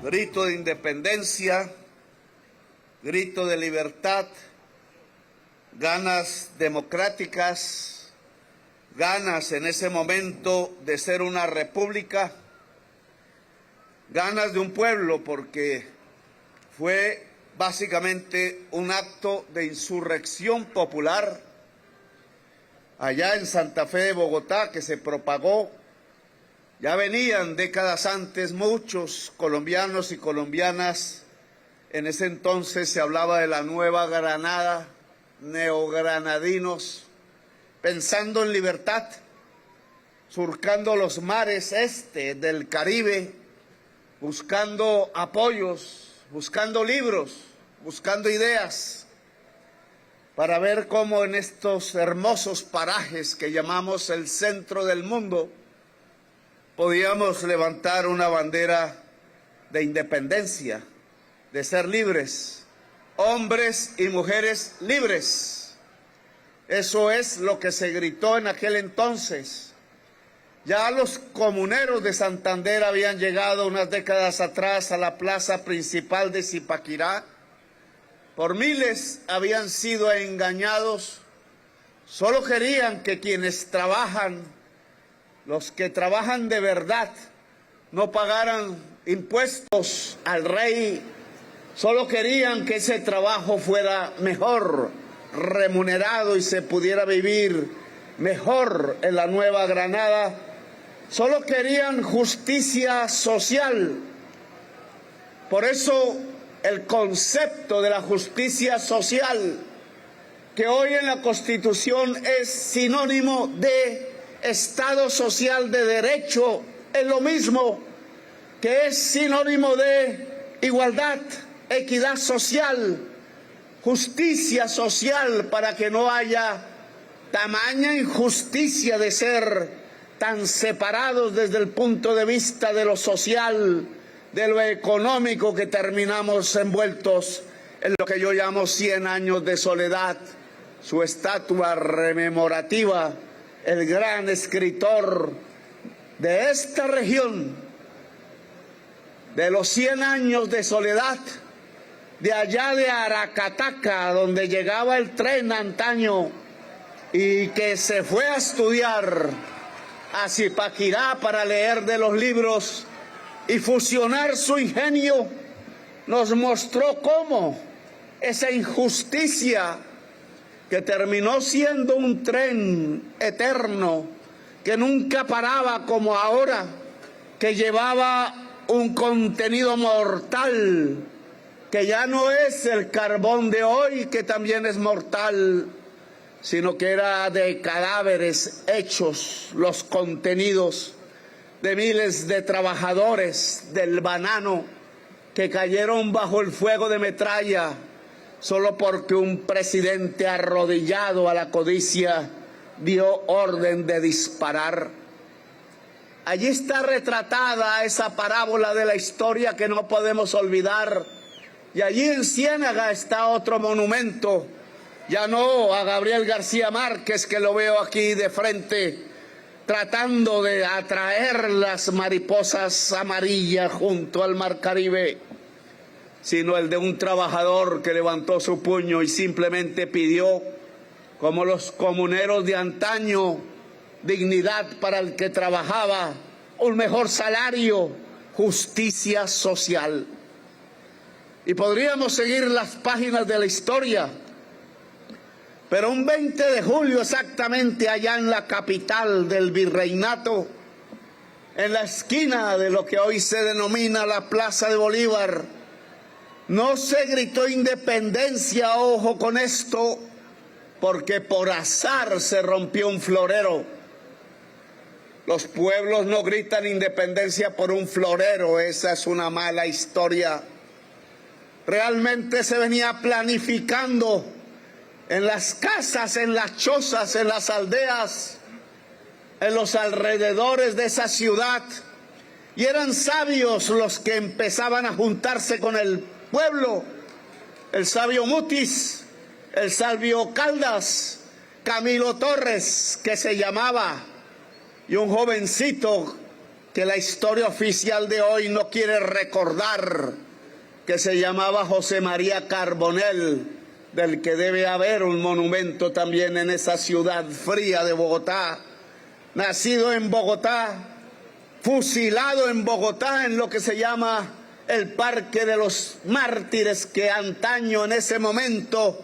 grito de independencia, grito de libertad, ganas democráticas, ganas en ese momento de ser una república, ganas de un pueblo, porque fue básicamente un acto de insurrección popular allá en Santa Fe de Bogotá que se propagó. Ya venían décadas antes muchos colombianos y colombianas. En ese entonces se hablaba de la Nueva Granada, neogranadinos, pensando en libertad, surcando los mares del Caribe, buscando apoyos, buscando libros, buscando ideas, para ver cómo en estos hermosos parajes que llamamos el centro del mundo, podíamos levantar una bandera de independencia, de ser libres, hombres y mujeres libres. Eso es lo que se gritó en aquel entonces. Ya los comuneros de Santander habían llegado unas décadas atrás a la plaza principal de Zipaquirá. Por miles habían sido engañados. Solo querían que quienes trabajan, los que trabajan de verdad, no pagaran impuestos al rey. Solo querían que ese trabajo fuera mejor remunerado y se pudiera vivir mejor en la Nueva Granada. Solo querían justicia social. Por eso el concepto de la justicia social, que hoy en la Constitución es sinónimo de Estado social de derecho, es lo mismo que es sinónimo de igualdad, equidad social, justicia social, para que no haya tamaña injusticia de ser tan separados desde el punto de vista de lo social, de lo económico, que terminamos envueltos en lo que yo llamo 100 años de soledad. Su estatua rememorativa, el gran escritor de esta región, de los 100 años de soledad, de allá de Aracataca, donde llegaba el tren antaño, y que se fue a estudiar a Zipaquirá para leer de los libros y fusionar su ingenio, nos mostró cómo esa injusticia, que terminó siendo un tren eterno, que nunca paraba como ahora, que llevaba un contenido mortal, que ya no es el carbón de hoy, que también es mortal, sino que era de cadáveres hechos los contenidos de miles de trabajadores del banano que cayeron bajo el fuego de metralla solo porque un presidente arrodillado a la codicia dio orden de disparar. Allí está retratada esa parábola de la historia que no podemos olvidar. Y allí en Ciénaga está otro monumento, ya no a Gabriel García Márquez, que lo veo aquí de frente, tratando de atraer las mariposas amarillas junto al mar Caribe, sino el de un trabajador que levantó su puño y simplemente pidió, como los comuneros de antaño, dignidad para el que trabajaba, un mejor salario, justicia social. Y podríamos seguir las páginas de la historia, pero un 20 de julio exactamente, allá en la capital del virreinato, en la esquina de lo que hoy se denomina la Plaza de Bolívar, no se gritó independencia, ojo con esto, porque por azar se rompió un florero. Los pueblos no gritan independencia por un florero, esa es una mala historia. Realmente se venía planificando en las casas, en las chozas, en las aldeas, en los alrededores de esa ciudad. Y eran sabios los que empezaban a juntarse con el pueblo. El sabio Mutis, el sabio Caldas, Camilo Torres, que se llamaba, y un jovencito que la historia oficial de hoy no quiere recordar que se llamaba José María Carbonell, del que debe haber un monumento también en esa ciudad fría de Bogotá, nacido en Bogotá, fusilado en Bogotá en lo que se llama el Parque de los Mártires, que antaño en ese momento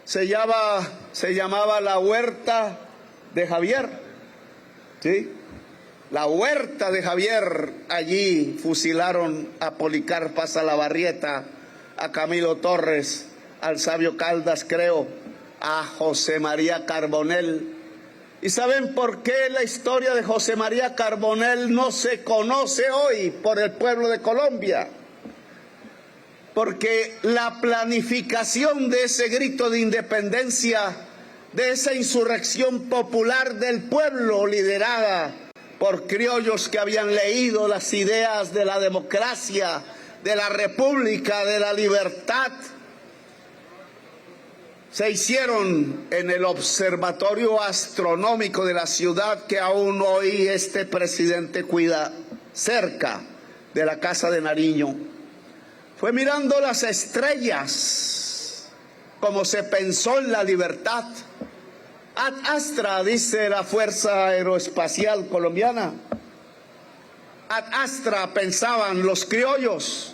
se llamaba la Huerta de Javier, ¿sí? La Huerta de Javier. Allí fusilaron a Policarpa Salabarrieta, a Camilo Torres, al Sabio Caldas, creo, a José María Carbonell. ¿Y saben por qué la historia de José María Carbonell no se conoce hoy por el pueblo de Colombia? Porque la planificación de ese grito de independencia, de esa insurrección popular del pueblo liderada por criollos que habían leído las ideas de la democracia, de la república, de la libertad, se hicieron en el observatorio astronómico de la ciudad que aún hoy este presidente cuida, cerca de la Casa de Nariño. Fue mirando las estrellas como se pensó en la libertad. Ad astra, dice la Fuerza Aeroespacial Colombiana. Ad astra pensaban los criollos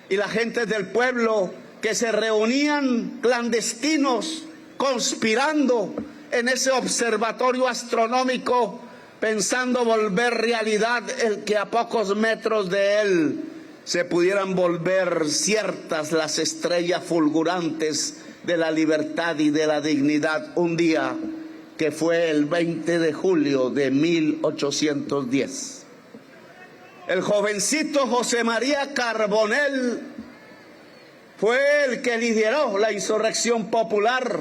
y la gente del pueblo, que se reunían clandestinos, conspirando en ese observatorio astronómico, pensando volver realidad el que a pocos metros de él se pudieran volver ciertas las estrellas fulgurantes de la libertad y de la dignidad, un día que fue el 20 de julio de 1810. El jovencito José María Carbonell fue el que lideró la insurrección popular,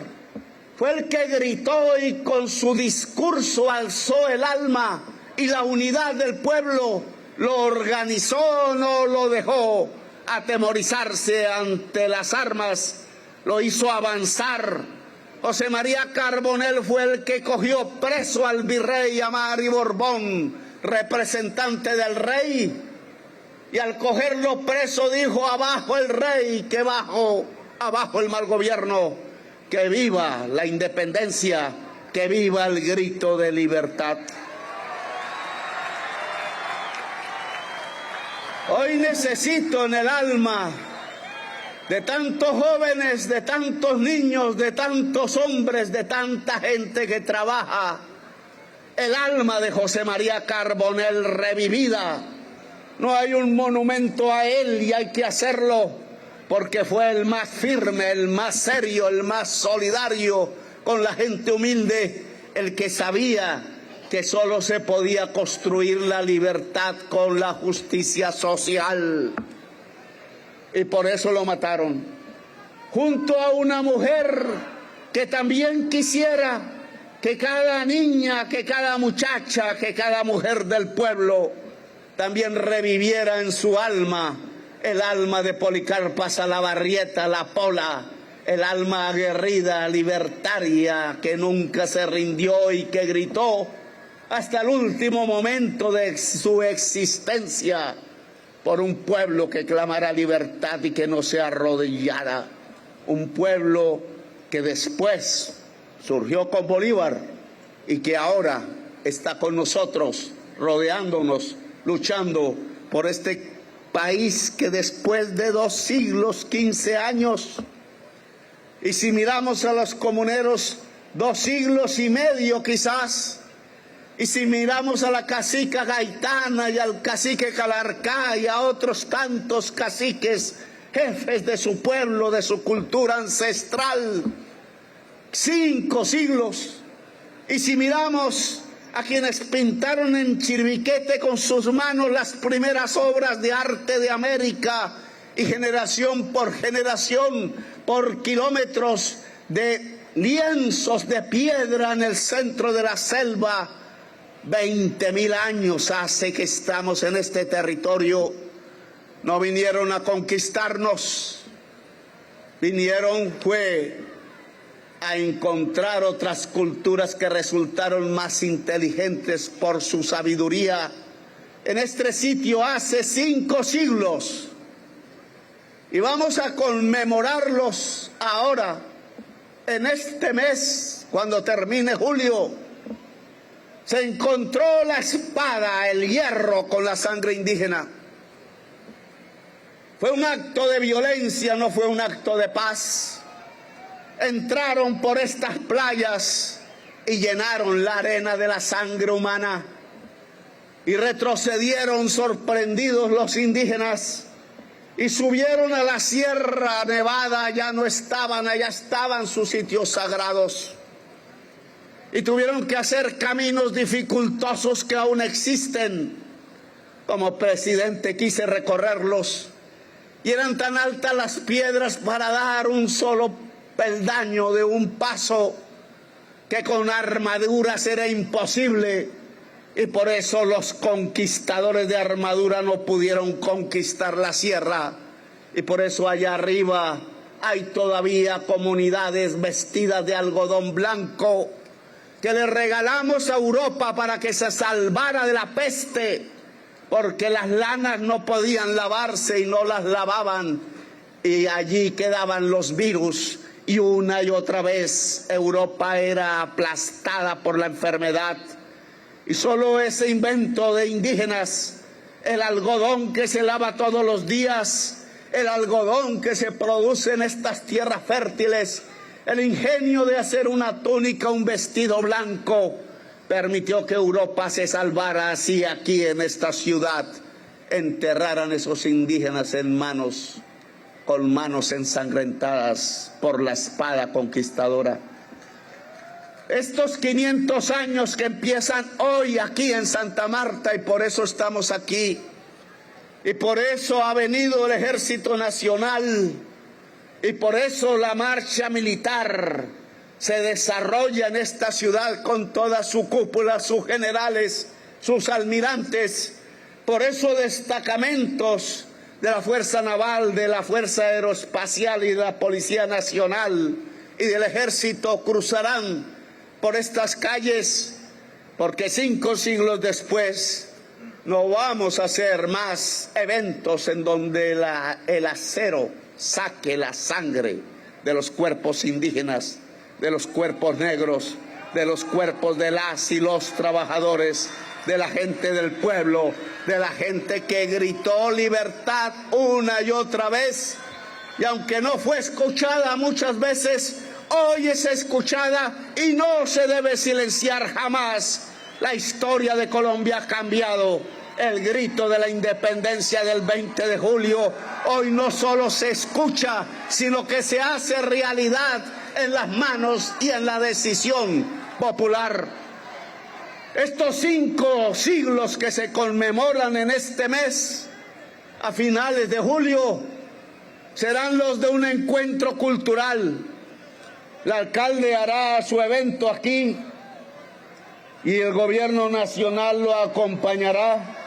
fue el que gritó y con su discurso alzó el alma y la unidad del pueblo, lo organizó, no lo dejó atemorizarse ante las armas, lo hizo avanzar. José María Carbonell fue el que cogió preso al virrey Amari Borbón, representante del rey, y al cogerlo preso dijo: abajo el rey, que abajo el mal gobierno, que viva la independencia, que viva el grito de libertad. Hoy necesito en el alma de tantos jóvenes, de tantos niños, de tantos hombres, de tanta gente que trabaja, el alma de José María Carbonell revivida. No hay un monumento a él y hay que hacerlo porque fue el más firme, el más serio, el más solidario con la gente humilde, el que sabía que solo se podía construir la libertad con la justicia social. Y por eso lo mataron, junto a una mujer que también quisiera que cada niña, que cada muchacha, que cada mujer del pueblo también reviviera en su alma el alma de Policarpa Salabarrieta, la Pola, el alma aguerrida, libertaria, que nunca se rindió y que gritó hasta el último momento de su existencia por un pueblo que clamara libertad y que no se arrodillara. Un pueblo que después surgió con Bolívar y que ahora está con nosotros, rodeándonos, luchando por este país que después de 2 siglos, 15 años, y si miramos a los comuneros, 2 siglos y medio quizás, y si miramos a la cacica Gaitana y al cacique Calarcá y a otros tantos caciques, jefes de su pueblo, de su cultura ancestral, 5 siglos, y si miramos a quienes pintaron en Chiribiquete con sus manos las primeras obras de arte de América, y generación por generación, por kilómetros de lienzos de piedra en el centro de la selva, 20.000 años hace que estamos en este territorio. No vinieron a conquistarnos, vinieron a encontrar otras culturas que resultaron más inteligentes por su sabiduría en este sitio hace 5 siglos y vamos a conmemorarlos ahora, en este mes, cuando termine julio. Se encontró la espada, el hierro con la sangre indígena. Fue un acto de violencia, no fue un acto de paz. Entraron por estas playas y llenaron la arena de la sangre humana y retrocedieron sorprendidos los indígenas y subieron a la Sierra Nevada. Ya no estaban, allá estaban sus sitios sagrados y tuvieron que hacer caminos dificultosos que aún existen. Como presidente quise recorrerlos y eran tan altas las piedras para dar un solo peldaño de un paso que con armaduras era imposible, y por eso los conquistadores de armadura no pudieron conquistar la sierra, y por eso allá arriba hay todavía comunidades vestidas de algodón blanco que le regalamos a Europa para que se salvara de la peste, porque las lanas no podían lavarse y no las lavaban, y allí quedaban los virus. Y una y otra vez Europa era aplastada por la enfermedad. Y solo ese invento de indígenas, el algodón que se lava todos los días, el algodón que se produce en estas tierras fértiles, el ingenio de hacer una túnica, un vestido blanco, permitió que Europa se salvara. Así aquí en esta ciudad enterraran esos indígenas con manos ensangrentadas por la espada conquistadora. Estos 500 años que empiezan hoy aquí en Santa Marta, y por eso estamos aquí, y por eso ha venido el Ejército Nacional, y por eso la marcha militar se desarrolla en esta ciudad con toda su cúpula, sus generales, sus almirantes. Por eso destacamentos de la Fuerza Naval, de la Fuerza Aeroespacial y de la Policía Nacional y del Ejército cruzarán por estas calles, porque 5 siglos después no vamos a hacer más eventos en donde el acero saque la sangre de los cuerpos indígenas, de los cuerpos negros, de los cuerpos de las y los trabajadores, de la gente del pueblo, de la gente que gritó libertad una y otra vez, y aunque no fue escuchada muchas veces, hoy es escuchada y no se debe silenciar jamás. La historia de Colombia ha cambiado. El grito de la independencia del 20 de julio hoy no solo se escucha, sino que se hace realidad en las manos y en la decisión popular. Estos 5 siglos que se conmemoran en este mes, a finales de julio, serán los de un encuentro cultural. El alcalde hará su evento aquí y el gobierno nacional lo acompañará.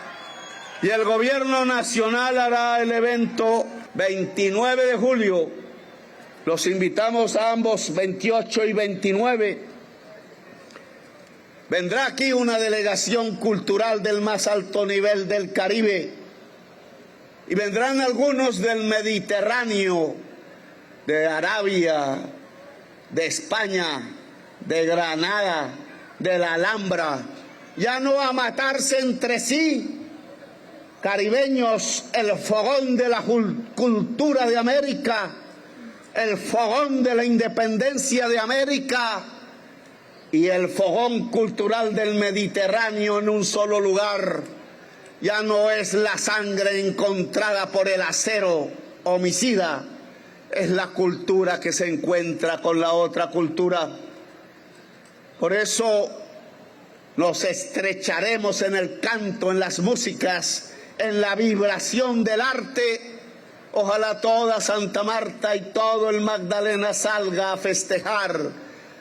Y el gobierno nacional hará el evento 29 de julio. Los invitamos a ambos, 28 y 29. Vendrá aquí una delegación cultural del más alto nivel del Caribe y vendrán algunos del Mediterráneo, de Arabia, de España, de Granada, de la Alhambra, ya no a matarse entre sí. Caribeños, el fogón de la cultura de América, el fogón de la independencia de América y el fogón cultural del Mediterráneo en un solo lugar. Ya no es la sangre encontrada por el acero homicida, es la cultura que se encuentra con la otra cultura. Por eso nos estrecharemos en el canto, en las músicas, en la vibración del arte. Ojalá toda Santa Marta y todo el Magdalena salga a festejar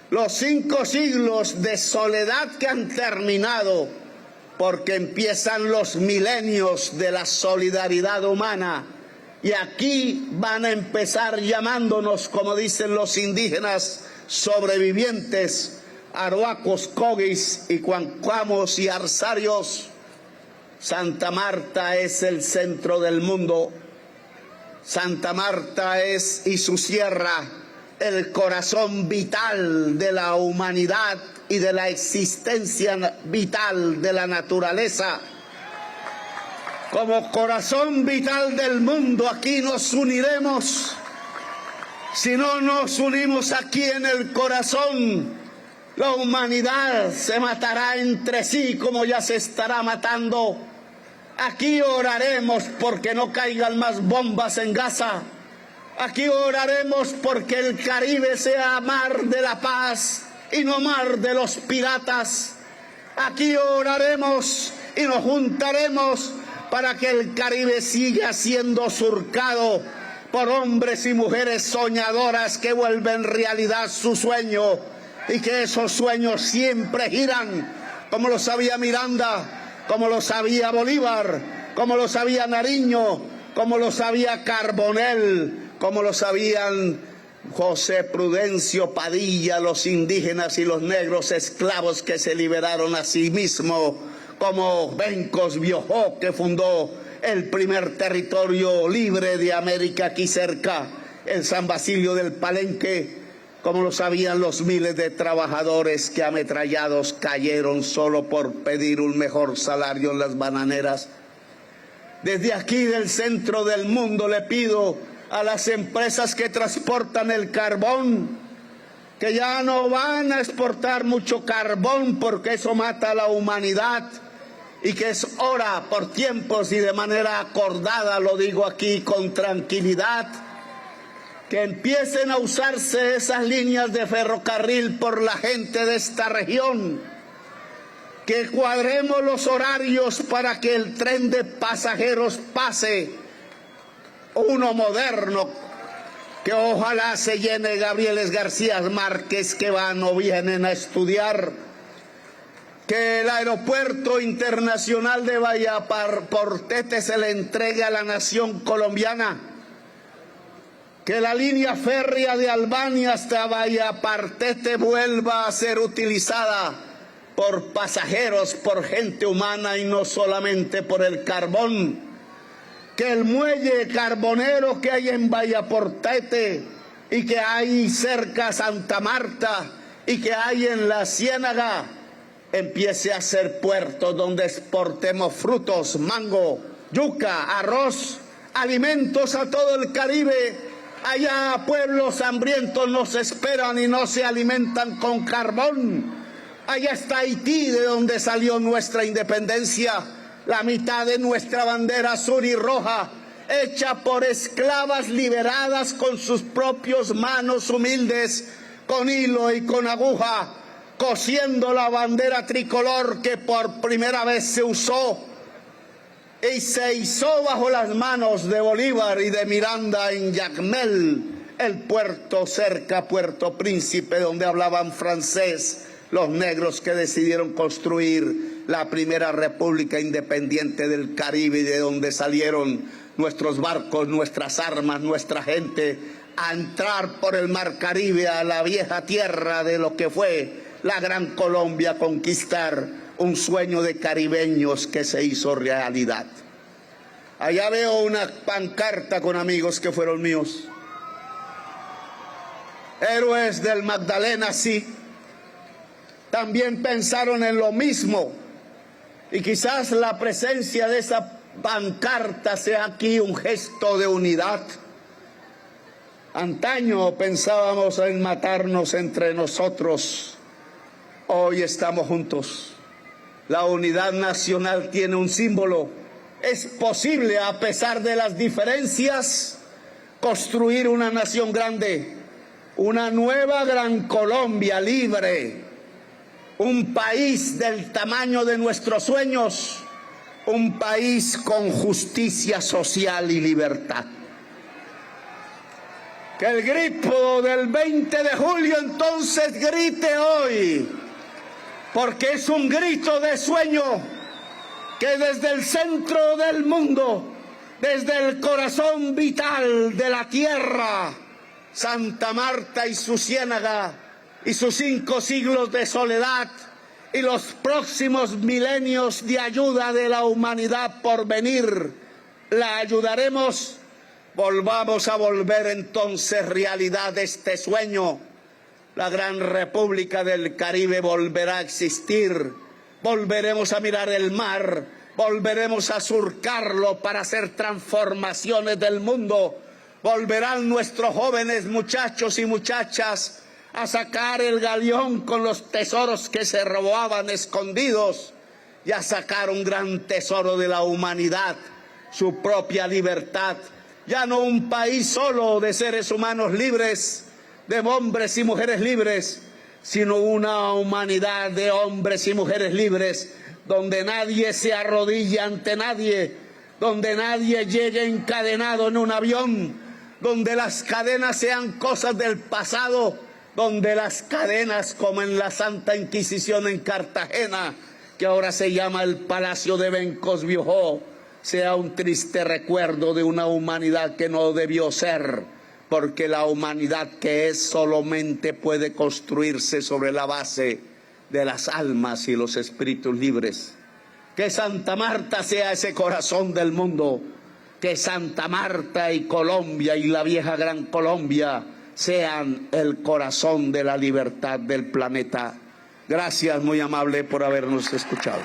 los 5 siglos de soledad que han terminado, porque empiezan los milenios de la solidaridad humana. Y aquí van a empezar llamándonos, como dicen los indígenas sobrevivientes, aruacos, coguis y cuancamos y arsarios. Santa Marta es el centro del mundo. Santa Marta es, y su sierra, el corazón vital de la humanidad y de la existencia vital de la naturaleza. Como corazón vital del mundo, aquí nos uniremos. Si no nos unimos aquí en el corazón, la humanidad se matará entre sí como ya se estará matando. Aquí oraremos porque no caigan más bombas en Gaza. Aquí oraremos porque el Caribe sea mar de la paz y no mar de los piratas. Aquí oraremos y nos juntaremos para que el Caribe siga siendo surcado por hombres y mujeres soñadoras que vuelven realidad su sueño, y que esos sueños siempre giran, como lo sabía Miranda, como lo sabía Bolívar, como lo sabía Nariño, como lo sabía Carbonell, como lo sabían José Prudencio Padilla, los indígenas y los negros esclavos que se liberaron a sí mismos, como Bencos Biojó, que fundó el primer territorio libre de América aquí cerca, en San Basilio del Palenque, como lo sabían los miles de trabajadores que ametrallados cayeron solo por pedir un mejor salario en las bananeras. Desde aquí del centro del mundo le pido a las empresas que transportan el carbón que ya no van a exportar mucho carbón porque eso mata a la humanidad, y que es hora, por tiempos y de manera acordada, lo digo aquí con tranquilidad, que empiecen a usarse esas líneas de ferrocarril por la gente de esta región, que cuadremos los horarios para que el tren de pasajeros pase, uno moderno, que ojalá se llene Gabrieles García Márquez que van o vienen a estudiar, que el aeropuerto internacional de Vallaportete se le entregue a la nación colombiana, que la línea férrea de Albania hasta Vallaportete vuelva a ser utilizada por pasajeros, por gente humana y no solamente por el carbón, que el muelle carbonero que hay en Vallaportete y que hay cerca Santa Marta y que hay en la Ciénaga empiece a ser puerto donde exportemos frutos, mango, yuca, arroz, alimentos a todo el Caribe. Allá pueblos hambrientos nos esperan y no se alimentan con carbón. Allá está Haití, de donde salió nuestra independencia, la mitad de nuestra bandera azul y roja, hecha por esclavas liberadas con sus propias manos humildes, con hilo y con aguja, cosiendo la bandera tricolor que por primera vez se usó y se izó bajo las manos de Bolívar y de Miranda en Jacmel, el puerto cerca Puerto Príncipe, donde hablaban francés los negros que decidieron construir la primera república independiente del Caribe, y de donde salieron nuestros barcos, nuestras armas, nuestra gente a entrar por el mar Caribe a la vieja tierra de lo que fue la Gran Colombia, conquistar un sueño de caribeños que se hizo realidad. Allá veo una pancarta con amigos que fueron míos. Héroes del Magdalena, sí. También pensaron en lo mismo. Y quizás la presencia de esa pancarta sea aquí un gesto de unidad. Antaño pensábamos en matarnos entre nosotros. Hoy estamos juntos. La unidad nacional tiene un símbolo. Es posible, a pesar de las diferencias, construir una nación grande, una nueva Gran Colombia libre, un país del tamaño de nuestros sueños, un país con justicia social y libertad. Que el grito del 20 de julio entonces grite hoy, porque es un grito de sueño que desde el centro del mundo, desde el corazón vital de la tierra, Santa Marta y su ciénaga y sus 5 siglos de soledad y los próximos milenios de ayuda de la humanidad por venir, la ayudaremos. Volvamos a volver entonces realidad este sueño. La gran República del Caribe volverá a existir. Volveremos a mirar el mar, volveremos a surcarlo para hacer transformaciones del mundo. Volverán nuestros jóvenes muchachos y muchachas a sacar el galeón con los tesoros que se robaban escondidos y a sacar un gran tesoro de la humanidad, su propia libertad. Ya no un país solo de seres humanos libres, de hombres y mujeres libres, sino una humanidad de hombres y mujeres libres, donde nadie se arrodille ante nadie, donde nadie llegue encadenado en un avión, donde las cadenas sean cosas del pasado, donde las cadenas, como en la Santa Inquisición en Cartagena, que ahora se llama el Palacio de Bencos-Biojó, sea un triste recuerdo de una humanidad que no debió ser, porque la humanidad que es solamente puede construirse sobre la base de las almas y los espíritus libres. Que Santa Marta sea ese corazón del mundo, que Santa Marta y Colombia y la vieja Gran Colombia sean el corazón de la libertad del planeta. Gracias, muy amable, por habernos escuchado.